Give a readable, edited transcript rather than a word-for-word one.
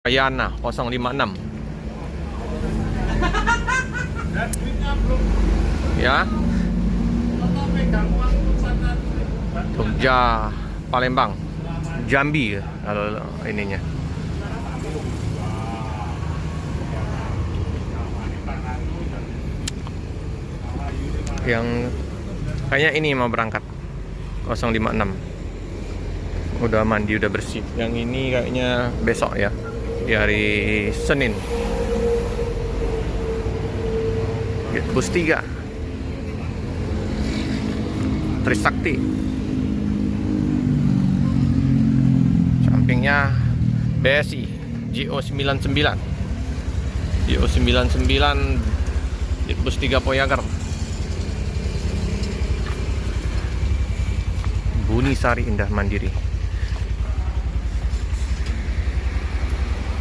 Ayana 056. Ya. Jogja, Palembang, Jambi kalau ininya. Yang kayaknya ini mau berangkat 056. Udah mandi, udah bersih. Yang ini kayaknya besok ya, di hari Senin. Bus 3 Trisakti. Sampingnya BSI JO99 di bus 3 Poyager. Bunisari Indah Mandiri.